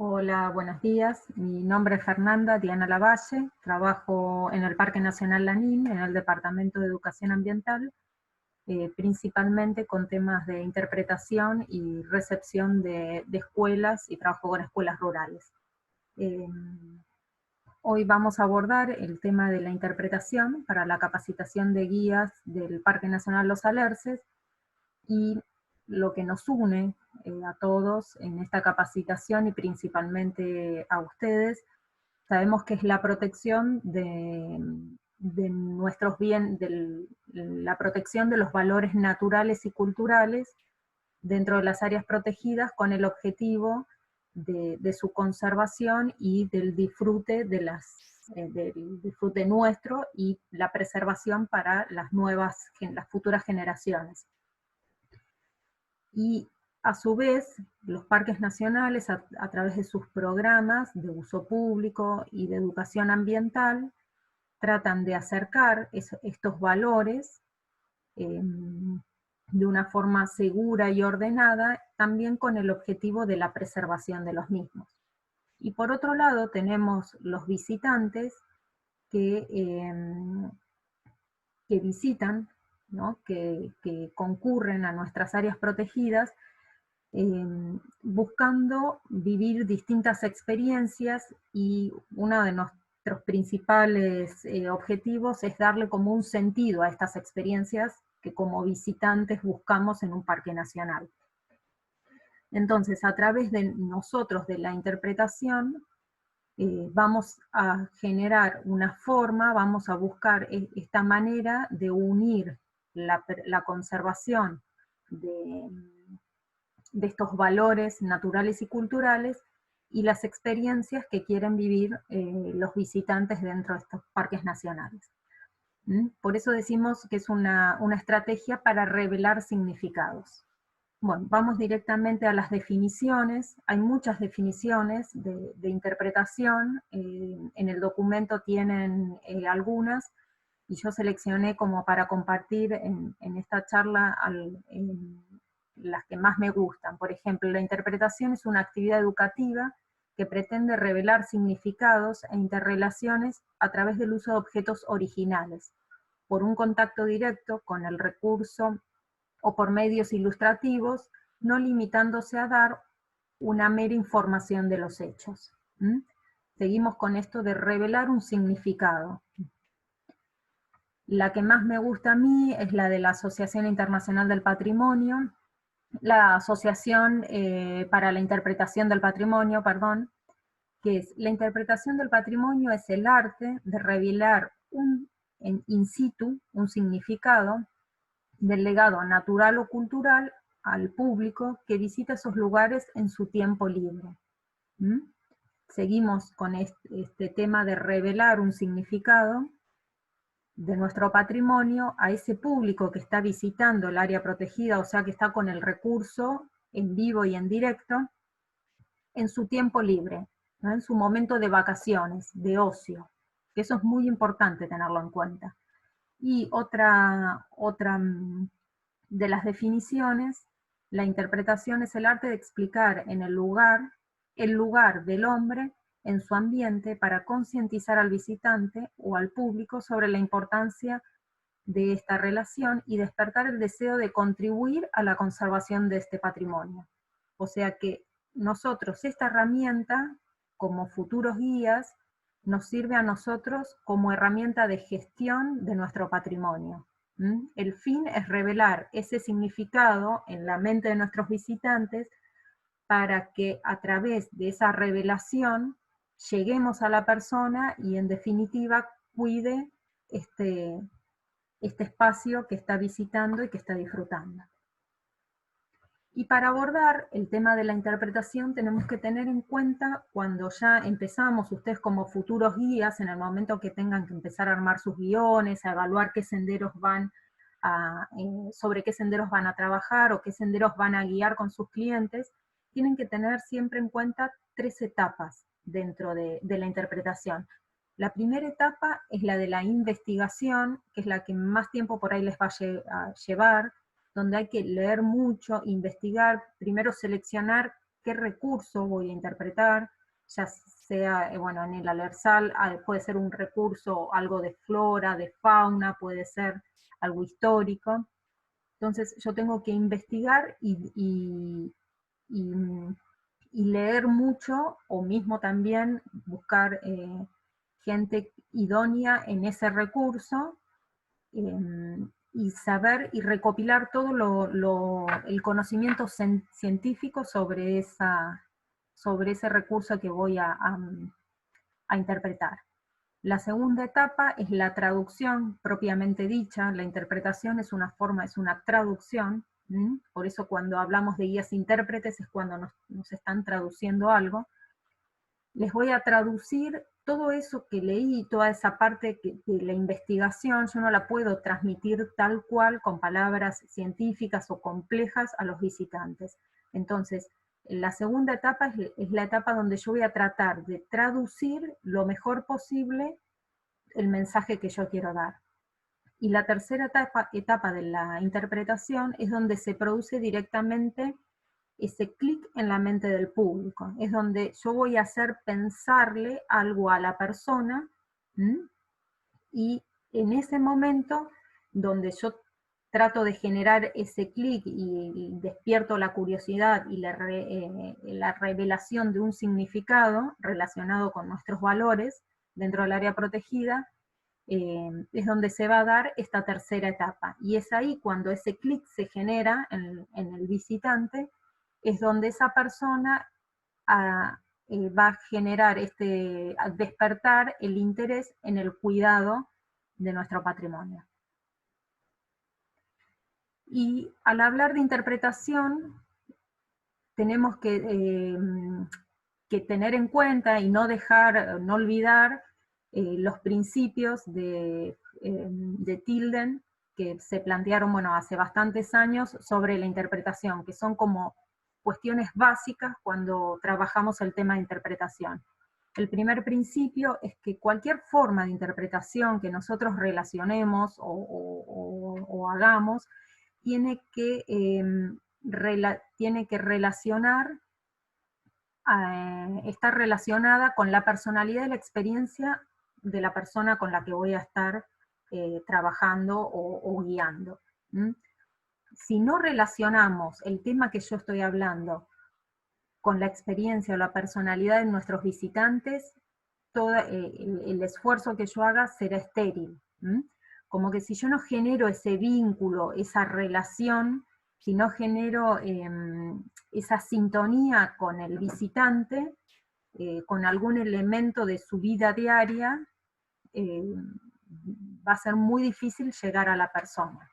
Hola, buenos días. Mi nombre es Fernanda Diana Lavalle. Trabajo en el Parque Nacional Lanín, en el Departamento de Educación Ambiental, principalmente con temas de interpretación y recepción de escuelas y trabajo con escuelas rurales. Eh, Hoy vamos a abordar el tema de la interpretación para la capacitación de guías del Parque Nacional Los Alerces y lo que nos une a todos en esta capacitación y principalmente a ustedes. Sabemos que es la protección de nuestros bienes, la protección de los valores naturales y culturales dentro de las áreas protegidas con el objetivo de su conservación y del disfrute del disfrute nuestro y la preservación para las futuras generaciones. Y a su vez, los parques nacionales, a través de sus programas de uso público y de educación ambiental, tratan de acercar estos valores de una forma segura y ordenada, también con el objetivo de la preservación de los mismos. Y por otro lado tenemos los visitantes que, que visitan, ¿no? que concurren a nuestras áreas protegidas, buscando vivir distintas experiencias, y uno de nuestros principales objetivos es darle como un sentido a estas experiencias que como visitantes buscamos en un parque nacional. Entonces, a través de nosotros, de la interpretación, vamos a generar una forma, vamos a buscar esta manera de unir la conservación de estos valores naturales y culturales y las experiencias que quieren vivir los visitantes dentro de estos parques nacionales. Por eso decimos que es una estrategia para revelar significados. Bueno, vamos directamente a las definiciones. Hay muchas definiciones de interpretación. En el documento tienen algunas, y yo seleccioné como para compartir en esta charla las que más me gustan. Por ejemplo, la interpretación es una actividad educativa que pretende revelar significados e interrelaciones a través del uso de objetos originales, por un contacto directo con el recurso o por medios ilustrativos, no limitándose a dar una mera información de los hechos. Seguimos con esto de revelar un significado. La que más me gusta a mí es la de la Asociación Internacional del Patrimonio, la Asociación para la Interpretación del Patrimonio, perdón, que es: la interpretación del patrimonio es el arte de revelar in situ un significado del legado natural o cultural al público que visita esos lugares en su tiempo libre. Seguimos con este tema de revelar un significado de nuestro patrimonio a ese público que está visitando el área protegida, o sea que está con el recurso en vivo y en directo, en su tiempo libre, ¿no? En su momento de vacaciones, de ocio, que eso es muy importante tenerlo en cuenta. Y otra de las definiciones: la interpretación es el arte de explicar en el lugar del hombre en su ambiente para concientizar al visitante o al público sobre la importancia de esta relación y despertar el deseo de contribuir a la conservación de este patrimonio. O sea que nosotros, esta herramienta, como futuros guías, nos sirve a nosotros como herramienta de gestión de nuestro patrimonio. El fin es revelar ese significado en la mente de nuestros visitantes para que a través de esa revelación lleguemos a la persona y en definitiva cuide este espacio que está visitando y que está disfrutando. Y para abordar el tema de la interpretación tenemos que tener en cuenta, cuando ya empezamos, ustedes como futuros guías, en el momento que tengan que empezar a armar sus guiones, a evaluar qué senderos sobre qué senderos van a trabajar o qué senderos van a guiar con sus clientes, tienen que tener siempre en cuenta 3 etapas dentro de la interpretación. La primera etapa es la de la investigación, que es la que más tiempo por ahí les va a llevar, donde hay que leer mucho, investigar, primero seleccionar qué recurso voy a interpretar, ya sea, bueno, en el Alersal puede ser un recurso, algo de flora, de fauna, puede ser algo histórico. Entonces yo tengo que investigar y, y leer mucho, o mismo también buscar gente idónea en ese recurso, y saber y recopilar todo el conocimiento científico sobre ese recurso que voy a interpretar. La segunda etapa es la traducción propiamente dicha. La interpretación es una forma, es una traducción. Por eso cuando hablamos de guías intérpretes es cuando nos están traduciendo algo. Les voy a traducir todo eso que leí, toda esa parte de la investigación. Yo no la puedo transmitir tal cual con palabras científicas o complejas a los visitantes. Entonces, la segunda etapa es la etapa donde yo voy a tratar de traducir lo mejor posible el mensaje que yo quiero dar. Y la tercera etapa de la interpretación es donde se produce directamente ese clic en la mente del público. Es donde yo voy a hacer pensarle algo a la persona, y en ese momento donde yo trato de generar ese clic y despierto la curiosidad y la revelación de un significado relacionado con nuestros valores dentro del área protegida, es donde se va a dar esta tercera etapa. Y es ahí cuando ese clic se genera en el visitante, es donde esa persona va a generar a despertar el interés en el cuidado de nuestro patrimonio. Y al hablar de interpretación, tenemos que tener en cuenta y no olvidar los principios de Tilden, que se plantearon, bueno, hace bastantes años sobre la interpretación, que son como cuestiones básicas cuando trabajamos el tema de interpretación. El primer principio es que cualquier forma de interpretación que nosotros relacionemos o hagamos, tiene que relacionar, está relacionada con la personalidad y la experiencia de la persona con la que voy a estar trabajando o guiando. Si no relacionamos el tema que yo estoy hablando con la experiencia o la personalidad de nuestros visitantes, todo el esfuerzo que yo haga será estéril. Como que si yo no genero ese vínculo, esa relación, si no genero esa sintonía con el visitante, con algún elemento de su vida diaria, va a ser muy difícil llegar a la persona.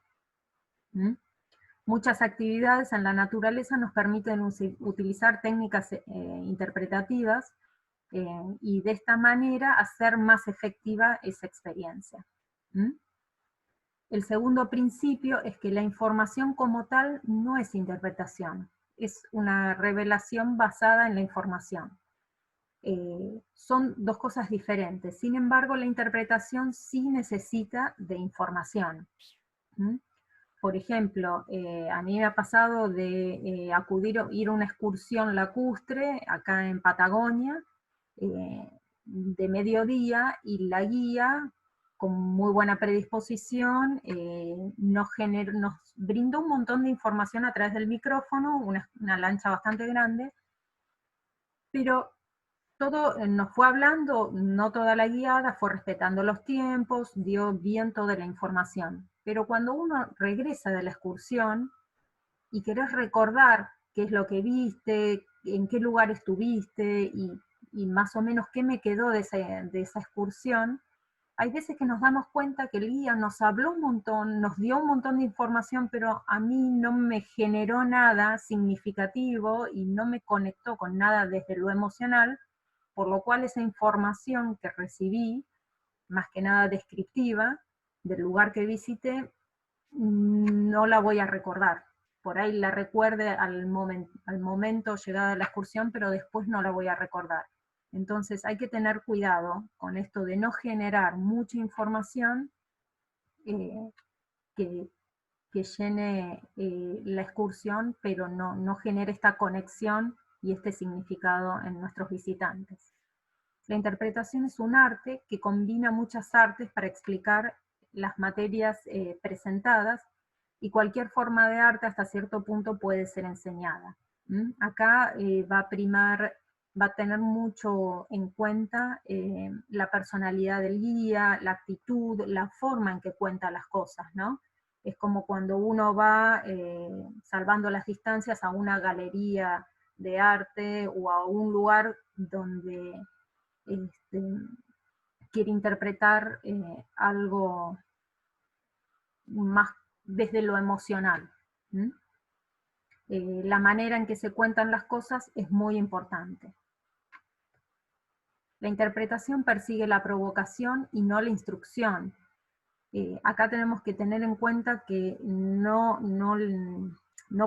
Muchas actividades en la naturaleza nos permiten utilizar técnicas interpretativas y de esta manera hacer más efectiva esa experiencia. El segundo principio es que la información como tal no es interpretación, es una revelación basada en la información. Son dos cosas diferentes, sin embargo la interpretación sí necesita de información. Por ejemplo, a mí me ha pasado de ir a una excursión lacustre acá en Patagonia, de mediodía, y la guía, con muy buena predisposición, nos brindó un montón de información a través del micrófono, una lancha bastante grande, pero todo nos fue hablando, no toda la guiada, fue respetando los tiempos, dio bien toda la información. Pero cuando uno regresa de la excursión y querés recordar qué es lo que viste, en qué lugar estuviste y más o menos qué me quedó de esa excursión, hay veces que nos damos cuenta que el guía nos habló un montón, nos dio un montón de información, pero a mí no me generó nada significativo y no me conectó con nada desde lo emocional, por lo cual esa información que recibí, más que nada descriptiva, del lugar que visité, no la voy a recordar. Por ahí la recuerde al momento llegada a la excursión, pero después no la voy a recordar. Entonces hay que tener cuidado con esto de no generar mucha información que llene la excursión, pero no genere esta conexión y este significado en nuestros visitantes. La interpretación es un arte que combina muchas artes para explicar las materias presentadas, y cualquier forma de arte hasta cierto punto puede ser enseñada. Acá va a primar, va a tener mucho en cuenta la personalidad del guía, la actitud, la forma en que cuenta las cosas, ¿no? Es como cuando uno va, salvando las distancias, a una galería de arte o a un lugar donde este, quiere interpretar algo más desde lo emocional. La manera en que se cuentan las cosas es muy importante. La interpretación persigue la provocación y no la instrucción. Acá tenemos que tener en cuenta que no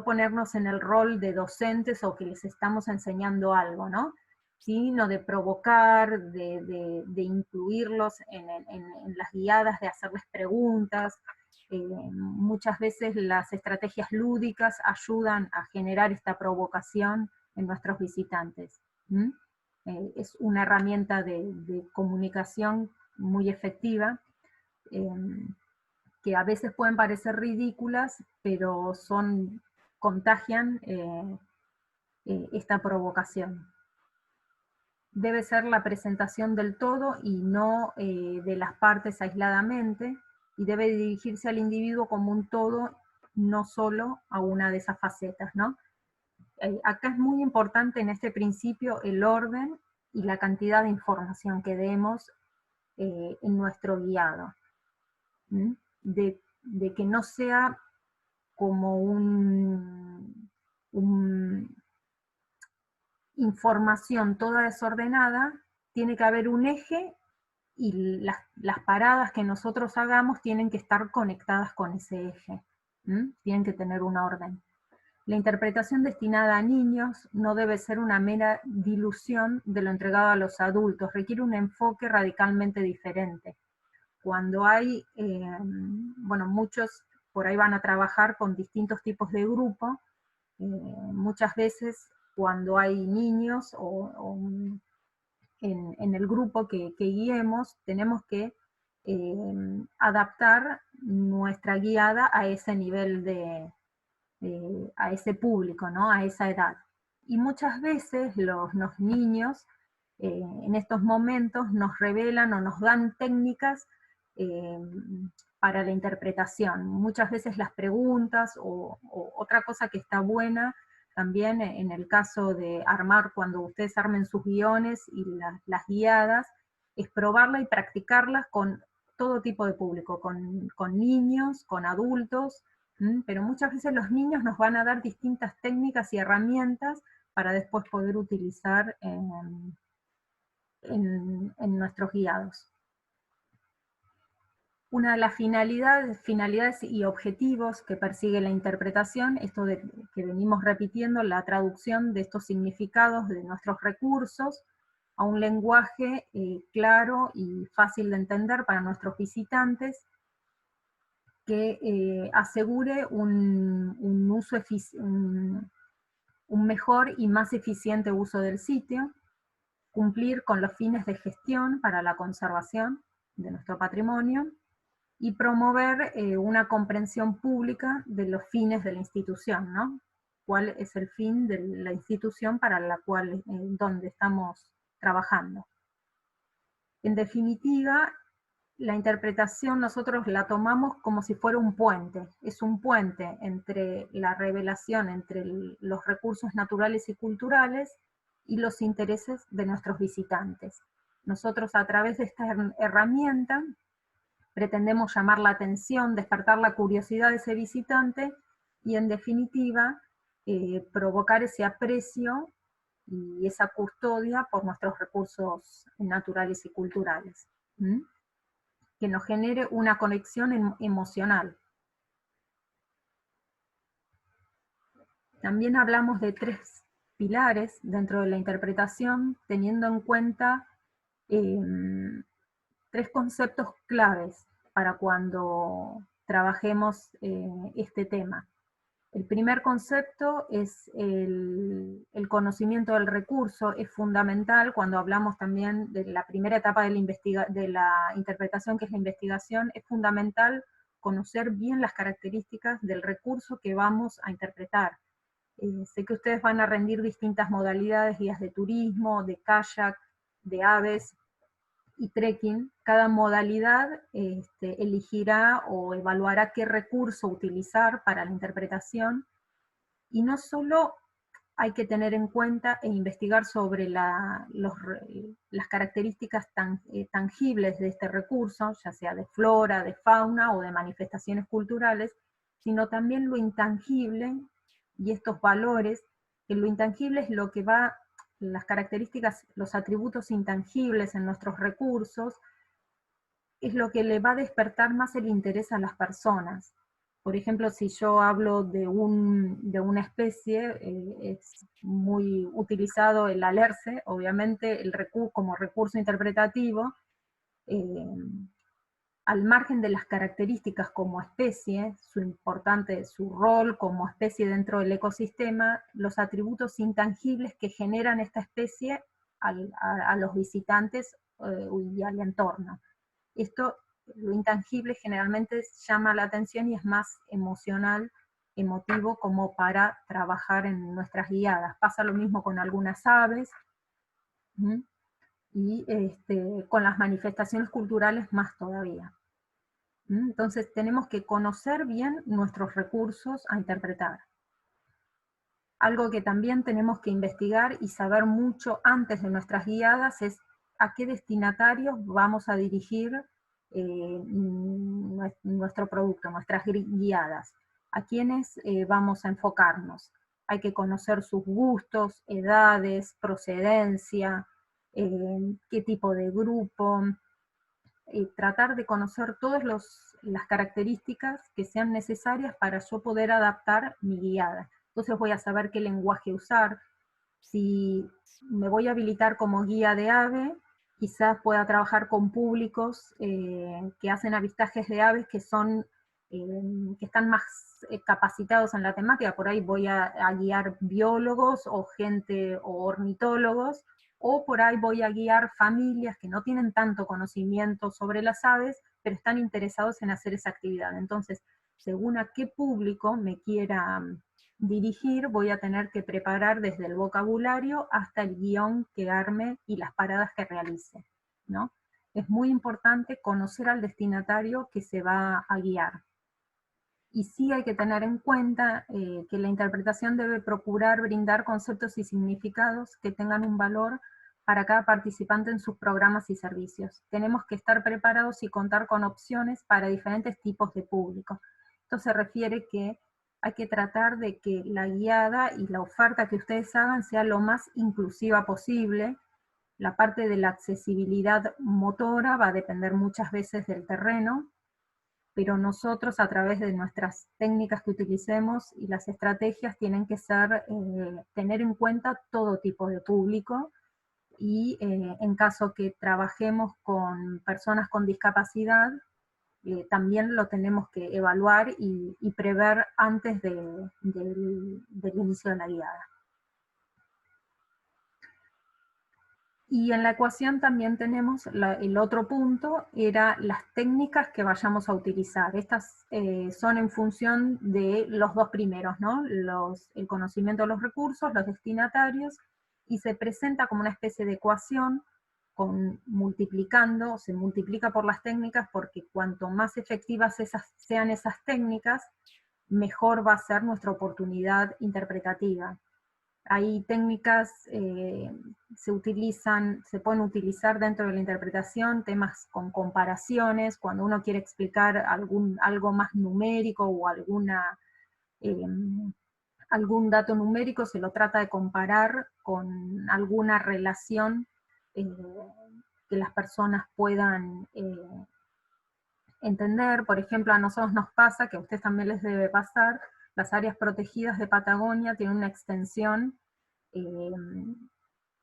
ponernos en el rol de docentes o que les estamos enseñando algo, ¿no? Sino de provocar, de incluirlos en las guiadas, de hacerles preguntas. Muchas veces las estrategias lúdicas ayudan a generar esta provocación en nuestros visitantes. Es una herramienta de comunicación muy efectiva, que a veces pueden parecer ridículas, pero contagian esta provocación. Debe ser la presentación del todo y no de las partes aisladamente, y debe dirigirse al individuo como un todo, no solo a una de esas facetas, ¿no? Acá es muy importante en este principio el orden y la cantidad de información que demos en nuestro guiado. De que no sea como información toda desordenada, tiene que haber un eje, y las paradas que nosotros hagamos tienen que estar conectadas con ese eje. Tienen que tener un orden. La interpretación destinada a niños no debe ser una mera dilución de lo entregado a los adultos, requiere un enfoque radicalmente diferente. Cuando hay, bueno, muchos por ahí van a trabajar con distintos tipos de grupo, muchas veces cuando hay niños o en el grupo que guiemos, tenemos que adaptar nuestra guiada a ese nivel a ese público, ¿no? A esa edad. Y muchas veces los niños en estos momentos nos revelan o nos dan técnicas para la interpretación. Muchas veces las preguntas o otra cosa que está buena también en el caso de armar, cuando ustedes armen sus guiones y las guiadas, es probarla y practicarlas con todo tipo de público, con niños, con adultos, pero muchas veces los niños nos van a dar distintas técnicas y herramientas para después poder utilizar en nuestros guiados. Una de las finalidades y objetivos que persigue la interpretación, esto que venimos repitiendo, la traducción de estos significados de nuestros recursos a un lenguaje claro y fácil de entender para nuestros visitantes, que asegure un mejor y más eficiente uso del sitio, cumplir con los fines de gestión para la conservación de nuestro patrimonio, y promover una comprensión pública de los fines de la institución, ¿no? ¿Cuál es el fin de la institución para la cual, donde estamos trabajando? En definitiva, la interpretación nosotros la tomamos como si fuera un puente. Es un puente entre la revelación, entre los recursos naturales y culturales y los intereses de nuestros visitantes. Nosotros, a través de esta herramienta, pretendemos llamar la atención, despertar la curiosidad de ese visitante y, en definitiva, provocar ese aprecio y esa custodia por nuestros recursos naturales y culturales. Que nos genere una conexión emocional. También hablamos de 3 pilares dentro de la interpretación, teniendo en cuenta 3 conceptos claves para cuando trabajemos este tema. El primer concepto es el conocimiento del recurso, es fundamental cuando hablamos también de la primera etapa de la interpretación, que es la investigación. Es fundamental conocer bien las características del recurso que vamos a interpretar. Sé que ustedes van a rendir distintas modalidades, guías de turismo, de kayak, de aves y trekking. Cada modalidad elegirá o evaluará qué recurso utilizar para la interpretación, y no solo hay que tener en cuenta e investigar sobre las características tangibles de este recurso, ya sea de flora, de fauna o de manifestaciones culturales, sino también lo intangible y estos valores, que lo intangible es lo que va, las características, los atributos intangibles en nuestros recursos, es lo que le va a despertar más el interés a las personas. Por ejemplo, si yo hablo de una especie, es muy utilizado el alerce, obviamente como recurso interpretativo, eh, al margen de las características como especie, su rol como especie dentro del ecosistema, los atributos intangibles que generan esta especie a los visitantes y al entorno. Esto, lo intangible, generalmente llama la atención y es más emocional, emotivo, como para trabajar en nuestras guiadas. Pasa lo mismo con algunas aves, ¿m? Y con las manifestaciones culturales más todavía. Entonces tenemos que conocer bien nuestros recursos a interpretar. Algo que también tenemos que investigar y saber mucho antes de nuestras guiadas es a qué destinatarios vamos a dirigir nuestro producto, nuestras guiadas, a quiénes vamos a enfocarnos. Hay que conocer sus gustos, edades, procedencia, qué tipo de grupo, tratar de conocer todas las características que sean necesarias para yo poder adaptar mi guiada. Entonces voy a saber qué lenguaje usar. Si me voy a habilitar como guía de ave, quizás pueda trabajar con públicos que hacen avistajes de aves que están más capacitados en la temática. Por ahí voy a guiar biólogos o ornitólogos, o por ahí voy a guiar familias que no tienen tanto conocimiento sobre las aves, pero están interesados en hacer esa actividad. Entonces, según a qué público me quiera dirigir, voy a tener que preparar desde el vocabulario hasta el guión que arme y las paradas que realice, ¿no? Es muy importante conocer al destinatario que se va a guiar. Y sí hay que tener en cuenta que la interpretación debe procurar brindar conceptos y significados que tengan un valor para cada participante en sus programas y servicios. Tenemos que estar preparados y contar con opciones para diferentes tipos de público. Esto se refiere que hay que tratar de que la guiada y la oferta que ustedes hagan sea lo más inclusiva posible. La parte de la accesibilidad motora va a depender muchas veces del terreno, pero nosotros, a través de nuestras técnicas que utilicemos y las estrategias, tienen que ser, tener en cuenta todo tipo de público, y en caso que trabajemos con personas con discapacidad, también lo tenemos que evaluar y prever antes del inicio de la guiada. Y en la ecuación también tenemos el otro punto, era las técnicas que vayamos a utilizar. Estas son en función de los dos primeros, ¿no? El conocimiento de los recursos, los destinatarios, y se presenta como una especie de ecuación se multiplica por las técnicas, porque cuanto más efectivas sean esas técnicas, mejor va a ser nuestra oportunidad interpretativa. Hay técnicas, se pueden utilizar dentro de la interpretación, temas con comparaciones, cuando uno quiere explicar algo más numérico o algún dato numérico, se lo trata de comparar con alguna relación que las personas puedan entender. Por ejemplo, a nosotros nos pasa, que a ustedes también les debe pasar, las áreas protegidas de Patagonia tienen una extensión.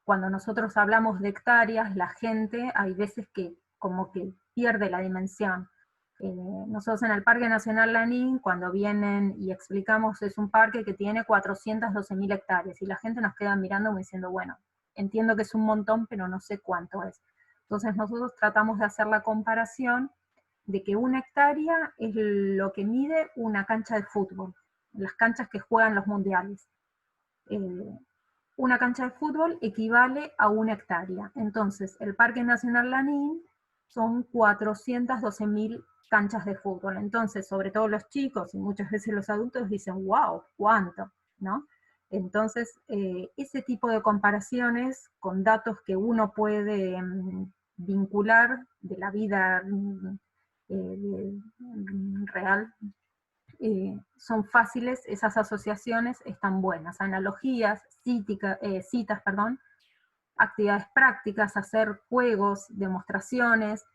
Cuando nosotros hablamos de hectáreas, la gente hay veces que como que pierde la dimensión. Nosotros en el Parque Nacional Lanín, cuando vienen y explicamos, es un parque que tiene 412.000 hectáreas, y la gente nos queda mirando como diciendo, bueno, entiendo que es un montón, pero no sé cuánto es. Entonces nosotros tratamos de hacer la comparación de que 1 hectárea es lo que mide una cancha de fútbol, las canchas que juegan los mundiales. Una cancha de fútbol equivale a 1 hectárea. Entonces, el Parque Nacional Lanín son 412.000 canchas de fútbol. Entonces, sobre todo los chicos y muchas veces los adultos dicen, wow, ¿cuánto? ¿No? Entonces, ese tipo de comparaciones con datos que uno puede vincular de la vida real, son fáciles, esas asociaciones están buenas. Analogías, citas, perdón, actividades prácticas, hacer juegos, demostraciones.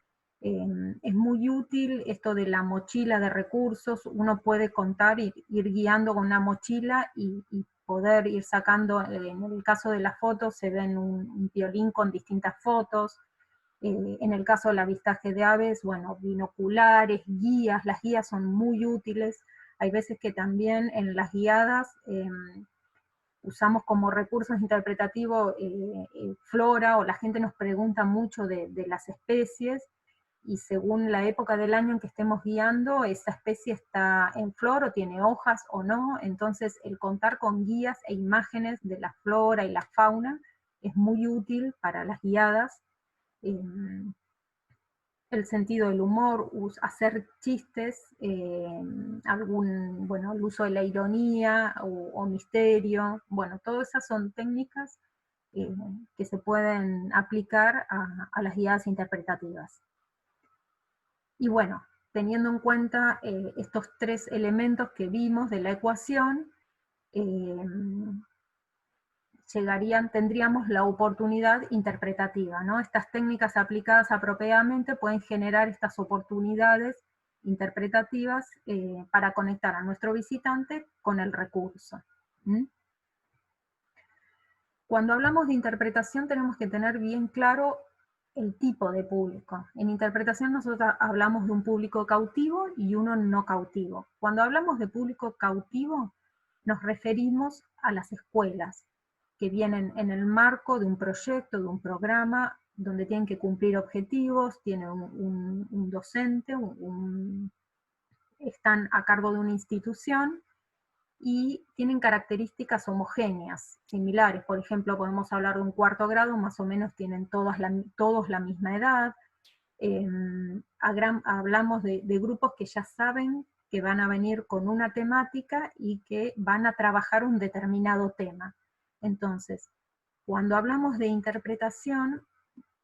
Es muy útil esto de la mochila de recursos, uno puede contar, ir guiando con una mochila y poder ir sacando, en el caso de las fotos se ven un violín con distintas fotos, en el caso del avistaje de aves, bueno, binoculares, guías, las guías son muy útiles. Hay veces que también en las guiadas usamos como recursos interpretativos flora, o la gente nos pregunta mucho de las especies, y según la época del año en que estemos guiando, esa especie está en flor o tiene hojas o no. Entonces el contar con guías e imágenes de la flora y la fauna es muy útil para las guiadas. El sentido del humor, hacer chistes, bueno, el uso de la ironía o misterio, bueno, todas esas son técnicas eh, que se pueden aplicar a las guiadas interpretativas. Y bueno, teniendo en cuenta estos 3 elementos que vimos de la ecuación, tendríamos la oportunidad interpretativa, ¿no? Estas técnicas aplicadas apropiadamente pueden generar estas oportunidades interpretativas para conectar a nuestro visitante con el recurso. ¿Mm? Cuando hablamos de interpretación tenemos que tener bien claro el tipo de público. En interpretación nosotros hablamos de un público cautivo y uno no cautivo. Cuando hablamos de público cautivo, nos referimos a las escuelas, que vienen en el marco de un proyecto, de un programa, donde tienen que cumplir objetivos, tienen un docente, están a cargo de una institución, y tienen características homogéneas, similares. Por ejemplo, podemos hablar de un 4º grado, más o menos tienen todos la misma edad. Hablamos de grupos que ya saben que van a venir con una temática y que van a trabajar un determinado tema. Entonces, cuando hablamos de interpretación,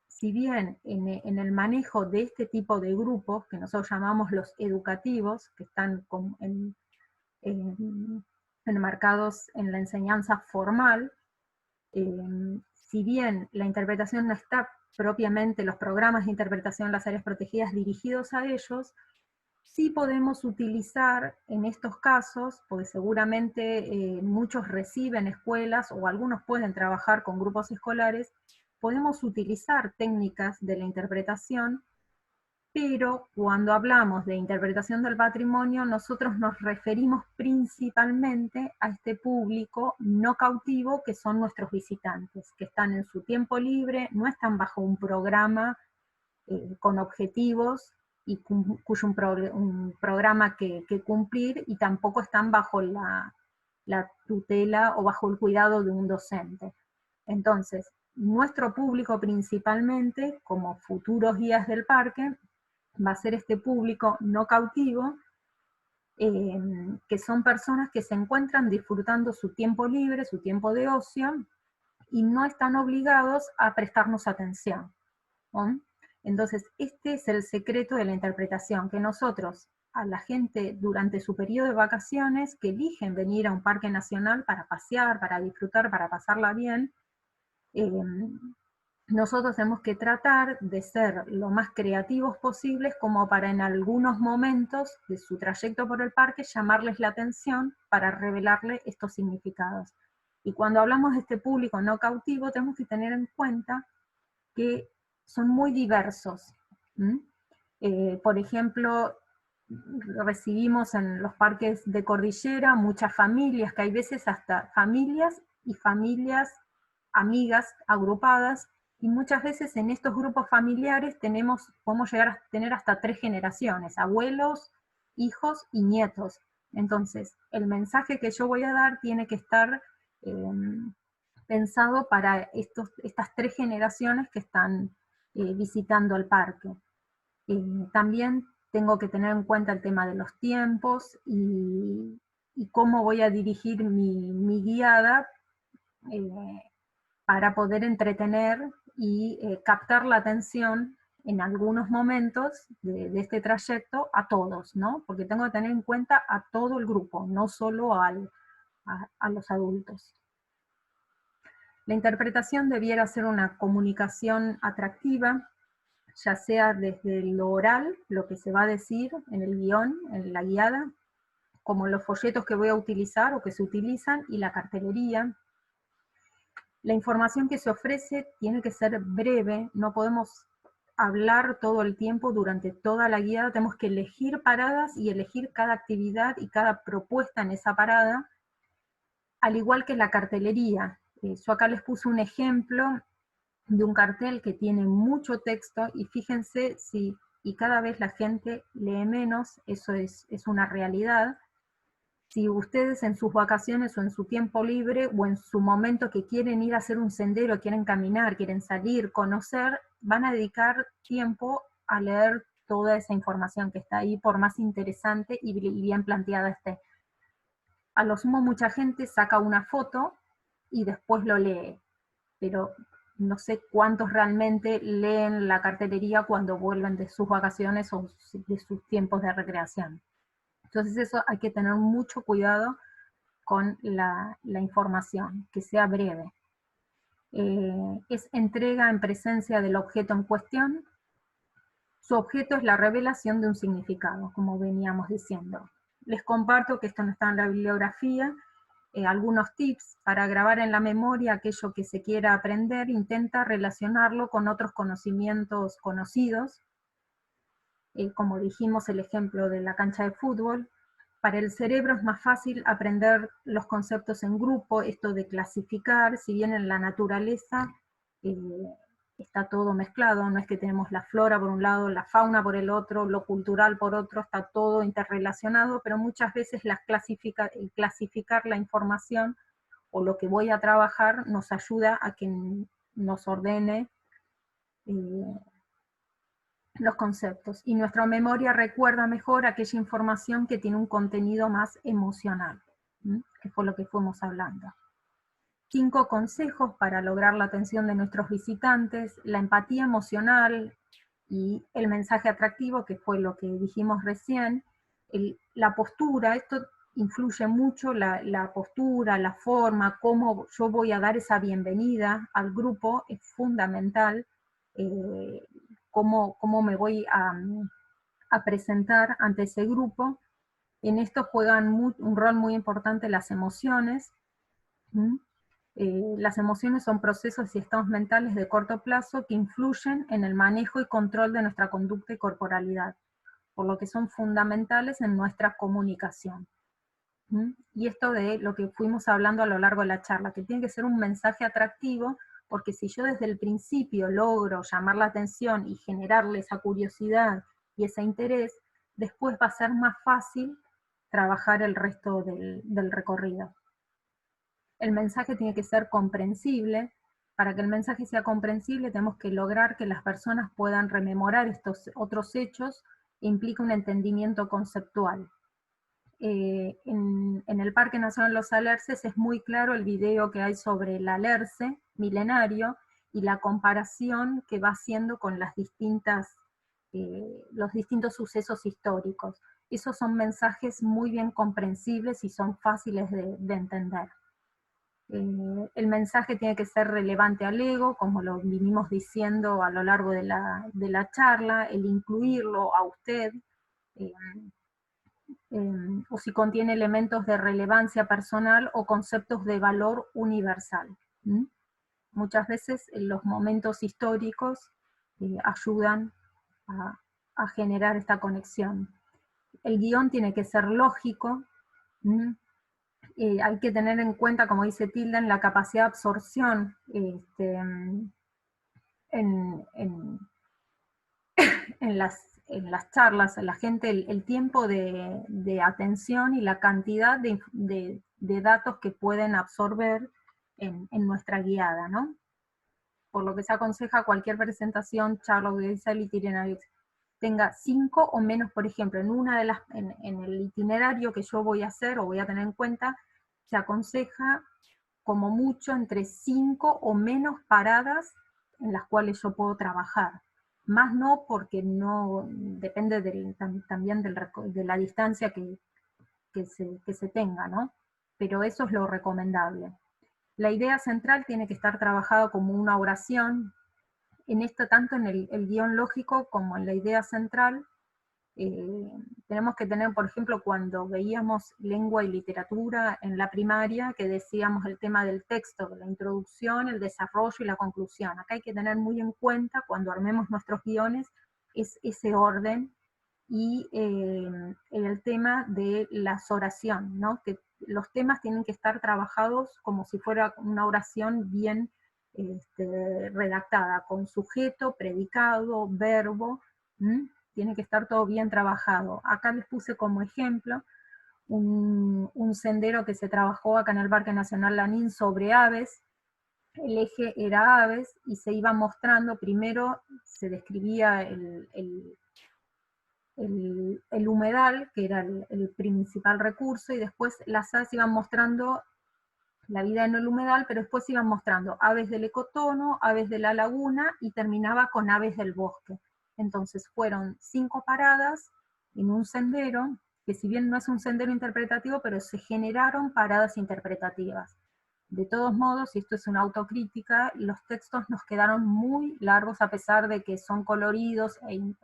si bien en el manejo de este tipo de grupos, que nosotros llamamos los educativos, que están enmarcados en la enseñanza formal, si bien la interpretación no está propiamente, los programas de interpretación en las áreas protegidas dirigidos a ellos, sí podemos utilizar en estos casos, porque seguramente muchos reciben escuelas o algunos pueden trabajar con grupos escolares, podemos utilizar técnicas de la interpretación, pero cuando hablamos de interpretación del patrimonio, nosotros nos referimos principalmente a este público no cautivo, que son nuestros visitantes, que están en su tiempo libre, no están bajo un programa con objetivos y cuyo un programa que cumplir, y tampoco están bajo la tutela o bajo el cuidado de un docente. Entonces, nuestro público principalmente, como futuros guías del parque, va a ser este público no cautivo, que son personas que se encuentran disfrutando su tiempo libre, su tiempo de ocio, y no están obligados a prestarnos atención, ¿no? Entonces, este es el secreto de la interpretación, que nosotros, a la gente durante su periodo de vacaciones, que eligen venir a un parque nacional para pasear, para disfrutar, para pasarla bien, nosotros tenemos que tratar de ser lo más creativos posibles, como para en algunos momentos de su trayecto por el parque llamarles la atención para revelarle estos significados. Y cuando hablamos de este público no cautivo, tenemos que tener en cuenta que son muy diversos. Por ejemplo, recibimos en los parques de cordillera muchas familias, que hay veces hasta familias y familias amigas agrupadas, y muchas veces en estos grupos familiares podemos llegar a tener hasta 3 generaciones, abuelos, hijos y nietos. Entonces, el mensaje que yo voy a dar tiene que estar pensado para estas 3 generaciones que están visitando el parque. También tengo que tener en cuenta el tema de los tiempos y cómo voy a dirigir mi guiada para poder entretener y captar la atención en algunos momentos de este trayecto a todos, ¿no? Porque tengo que tener en cuenta a todo el grupo, no solo a los adultos. La interpretación debiera ser una comunicación atractiva, ya sea desde lo oral, lo que se va a decir en el guión, en la guiada, como los folletos que voy a utilizar o que se utilizan, y la cartelería. La información que se ofrece tiene que ser breve, no podemos hablar todo el tiempo durante toda la guiada, tenemos que elegir paradas y elegir cada actividad y cada propuesta en esa parada, al igual que la cartelería. Yo acá les puse un ejemplo de un cartel que tiene mucho texto, y fíjense y cada vez la gente lee menos, eso es una realidad. Si ustedes en sus vacaciones o en su tiempo libre o en su momento que quieren ir a hacer un sendero, quieren caminar, quieren salir, conocer, van a dedicar tiempo a leer toda esa información que está ahí, por más interesante y bien planteada esté. A lo sumo mucha gente saca una foto y después lo lee, pero no sé cuántos realmente leen la cartelería cuando vuelven de sus vacaciones o de sus tiempos de recreación. Entonces eso hay que tener mucho cuidado con la información, que sea breve. Es entrega en presencia del objeto en cuestión. Su objeto es la revelación de un significado, como veníamos diciendo. Les comparto, que esto no está en la bibliografía, algunos tips para grabar en la memoria aquello que se quiera aprender. Intenta relacionarlo con otros conocimientos conocidos, como dijimos el ejemplo de la cancha de fútbol. Para el cerebro es más fácil aprender los conceptos en grupo, esto de clasificar, si bien en la naturaleza está todo mezclado, no es que tenemos la flora por un lado, la fauna por el otro, lo cultural por otro, está todo interrelacionado, pero muchas veces el clasificar la información o lo que voy a trabajar nos ayuda a que nos ordene los conceptos, y nuestra memoria recuerda mejor aquella información que tiene un contenido más emocional, que fue lo que fuimos hablando. 5 consejos para lograr la atención de nuestros visitantes: la empatía emocional y el mensaje atractivo, que fue lo que dijimos recién. La postura, esto influye mucho, la postura, la forma, cómo yo voy a dar esa bienvenida al grupo, es fundamental. Cómo me voy a presentar ante ese grupo. En esto juegan un rol muy importante las emociones. Las emociones son procesos y estados mentales de corto plazo que influyen en el manejo y control de nuestra conducta y corporalidad, por lo que son fundamentales en nuestra comunicación. Y esto de lo que fuimos hablando a lo largo de la charla, que tiene que ser un mensaje atractivo, porque si yo desde el principio logro llamar la atención y generarle esa curiosidad y ese interés, después va a ser más fácil trabajar el resto del recorrido. El mensaje tiene que ser comprensible. Para que el mensaje sea comprensible, tenemos que lograr que las personas puedan rememorar estos otros hechos, e implica un entendimiento conceptual. En el Parque Nacional Los Alerces es muy claro el video que hay sobre el alerce milenario y la comparación que va haciendo con los distintos sucesos históricos. Esos son mensajes muy bien comprensibles y son fáciles de entender. El mensaje tiene que ser relevante al ego, como lo vinimos diciendo a lo largo de la charla, el incluirlo a usted, o si contiene elementos de relevancia personal o conceptos de valor universal. Muchas veces los momentos históricos ayudan a generar esta conexión. El guión tiene que ser lógico. Hay que tener en cuenta, como dice Tilden, la capacidad de absorción en, en, en las charlas, la gente, el tiempo de atención y la cantidad de datos que pueden absorber en nuestra guiada, ¿no? Por lo que se aconseja cualquier presentación, charla audiovisual y itinerario tenga 5 o menos, por ejemplo, en el itinerario que yo voy a hacer o voy a tener en cuenta, se aconseja como mucho entre 5 o menos paradas en las cuales yo puedo trabajar. Más no, porque no depende también de la distancia que se tenga, ¿no? Pero eso es lo recomendable. La idea central tiene que estar trabajada como una oración. En esto, tanto en el guión lógico como en la idea central, tenemos que tener, por ejemplo, cuando veíamos lengua y literatura en la primaria, que decíamos el tema del texto, la introducción, el desarrollo y la conclusión. Acá hay que tener muy en cuenta, cuando armemos nuestros guiones, es ese orden, y el tema de las oraciones, ¿no? Que los temas tienen que estar trabajados como si fuera una oración bien redactada, con sujeto, predicado, verbo, tiene que estar todo bien trabajado. Acá les puse como ejemplo un sendero que se trabajó acá en el Parque Nacional Lanín sobre aves. El eje era aves y se iba mostrando, primero se describía el humedal, que era el principal recurso, y después las aves iban mostrando la vida en el humedal, pero después iban mostrando aves del ecotono, aves de la laguna, y terminaba con aves del bosque. Entonces fueron 5 paradas en un sendero, que si bien no es un sendero interpretativo, pero se generaron paradas interpretativas. De todos modos, y esto es una autocrítica, los textos nos quedaron muy largos, a pesar de que son coloridos y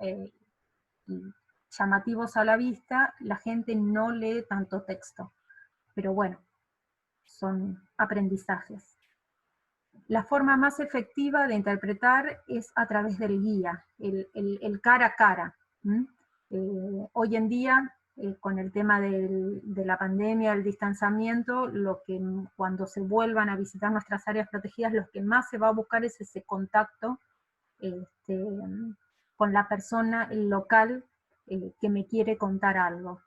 llamativos a la vista, la gente no lee tanto texto. Pero bueno, son aprendizajes. La forma más efectiva de interpretar es a través del guía, el cara a cara. Hoy en día, con el tema de la pandemia, el distanciamiento, cuando se vuelvan a visitar nuestras áreas protegidas, lo que más se va a buscar es ese contacto con la persona, el local, que me quiere contar algo.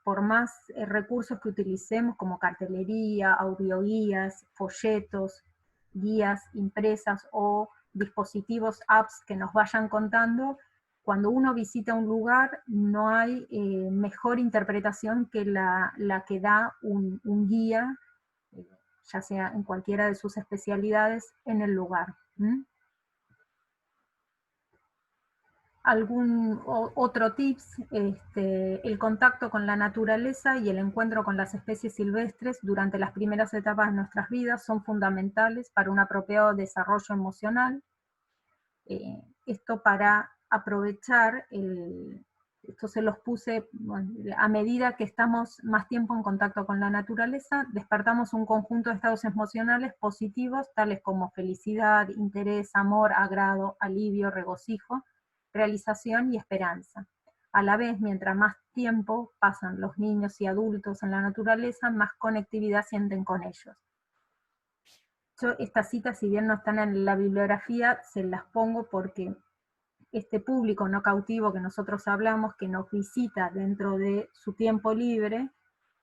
Por más recursos que utilicemos como cartelería, audioguías, folletos, guías impresas o dispositivos, apps que nos vayan contando, cuando uno visita un lugar no hay mejor interpretación que la que da un guía, ya sea en cualquiera de sus especialidades, en el lugar. Otro tips, el contacto con la naturaleza y el encuentro con las especies silvestres durante las primeras etapas de nuestras vidas son fundamentales para un apropiado desarrollo emocional. Esto para aprovechar, esto se los puse, bueno, a medida que estamos más tiempo en contacto con la naturaleza, despertamos un conjunto de estados emocionales positivos, tales como felicidad, interés, amor, agrado, alivio, regocijo, realización y esperanza. A la vez, mientras más tiempo pasan los niños y adultos en la naturaleza, más conectividad sienten con ellos. Yo estas citas, si bien no están en la bibliografía, se las pongo porque este público no cautivo que nosotros hablamos, que nos visita dentro de su tiempo libre,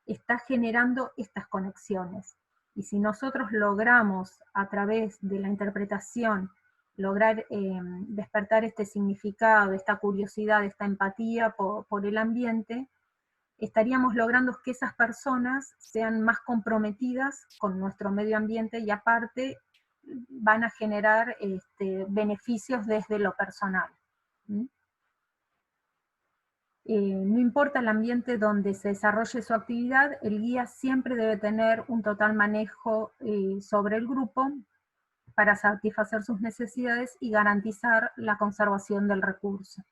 está generando estas conexiones. Y si nosotros logramos, a través de la interpretación, lograr despertar este significado, esta curiosidad, esta empatía por el ambiente, estaríamos logrando que esas personas sean más comprometidas con nuestro medio ambiente y aparte van a generar beneficios desde lo personal. No importa el ambiente donde se desarrolle su actividad, el guía siempre debe tener un total manejo sobre el grupo para satisfacer sus necesidades y garantizar la conservación del recurso.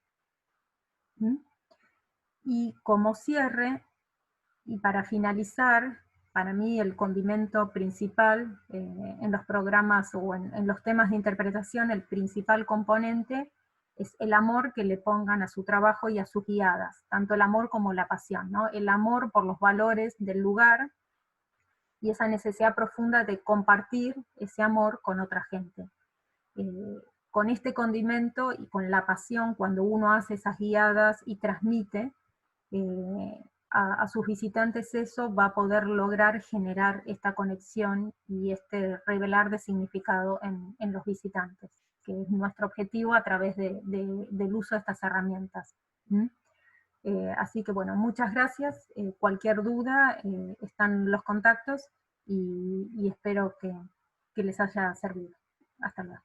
Y como cierre, y para finalizar, para mí el condimento principal en los programas o en los temas de interpretación, el principal componente es el amor que le pongan a su trabajo y a sus guiadas, tanto el amor como la pasión, ¿no? El amor por los valores del lugar y esa necesidad profunda de compartir ese amor con otra gente. Con este condimento y con la pasión, cuando uno hace esas guiadas y transmite a sus visitantes eso, va a poder lograr generar esta conexión y este revelar de significado en los visitantes, que es nuestro objetivo a través del uso de estas herramientas. ¿Mm? Así que bueno, muchas gracias. Cualquier duda, están los contactos y espero que les haya servido. Hasta luego.